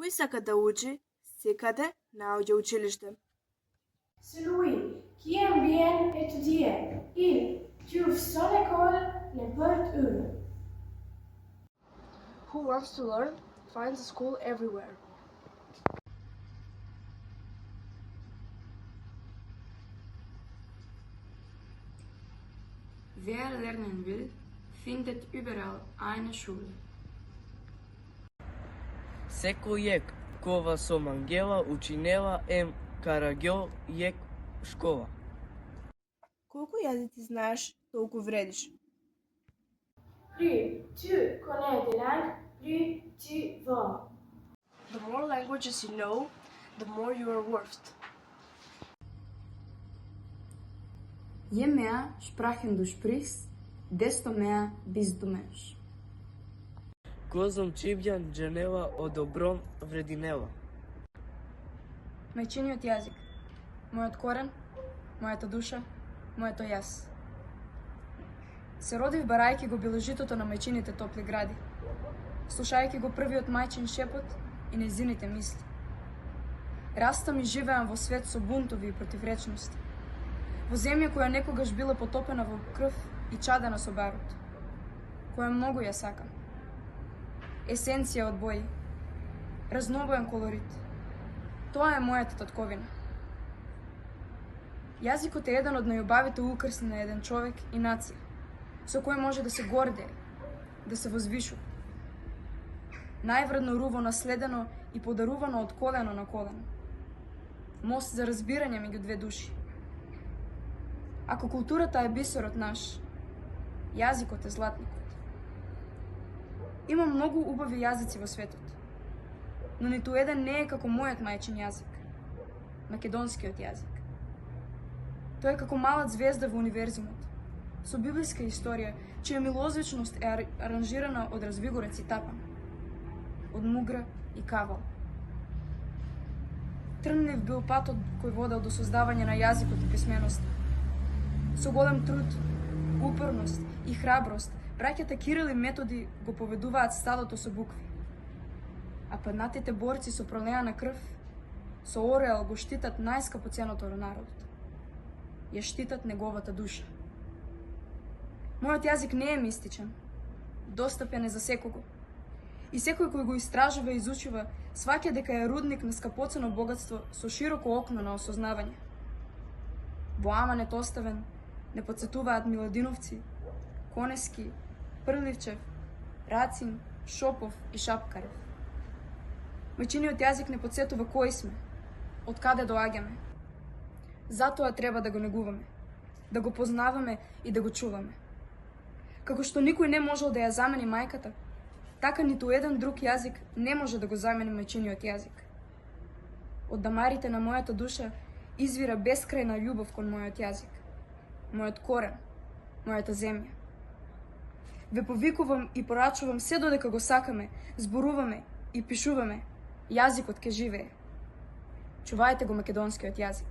Кој сака да учи, секаде наоѓа училиште. Celui qui aime bien étudier, il trouve son école n'importe où. Who wants to learn finds a school everywhere. Wer lernen will, findet überall eine Schule. Секој јек кова со мангела учинела ем караѓо јек школа. Колку јазици знаеш, толку вредиш. Plus tu connais des langues, plus tu vaux. The more languages you know, the more you are worth. Je mehr Sprachen du sprichst, desto mehr bist du Mensch. Козом чибјан дженела од добром врединела. Мајчиниот јазик, мојот корен, мојата душа, моето јас. Се родив барајќи го бележитото на мајчините топли гради, слушајќи го првиот мајчин шепот и нејзините мисли. Растам и живеам во свет со бунтови и противречности, во земја која некогаш била потопена во крв и чадена со барут, која многу ја сакам. Есенција од бои, разнобоен колорит. Тоа е мојата татковина. Јазикот е еден од најубавите украси на еден човек и нација, со кој може да се гордее, да се возвишува. Највредно руво наследено и подарувано од колено на колено. Мост за разбирање меѓу две души. Ако културата е бисерот наш, јазикот е златникот. Има многу убави јазици во светот, но ниту еден не е како мојот мајчин јазик, македонскиот јазик. Тој е како малат звезда во универзумот, со библиска историја, чија милозвичност е аранжирана од развигорец и тапан, од мугра и кавал. Трнлив бил патот кој водел до создавање на јазикот и писменоста. Со голем труд, упорност и храброст, браќата Кирил и Методи го поведуваат стадото со букви. А паднатите борци со пролеана крв, со ореал го штитат најскапоценото на народот. Ја штитат неговата душа. Мојот јазик не е мистичен, достапен е за секого. И секој кој го истражува и изучува, сваќа дека е рудник на скапоцено богатство со широко окно на осознавање. Во аманет оставен не подсетуваат Миладиновци, Конески, Прливчев, Рацин, Шопов и Шапкарев. Мајчиниот јазик не подсетува кои сме, од каде доаѓаме. Затоа треба да го негуваме, да го познаваме и да го чуваме. Како што никој не можел да ја замени мајката, така ниту еден друг јазик не може да го замени мајчиниот јазик. Од дамарите на мојата душа извира бескрајна љубов кон мојот јазик, мојот корен, мојата земја. Ве повикувам и порачувам се додека го сакаме, зборуваме и пишуваме, јазикот ке живее. Чувајте го македонскиот јазик.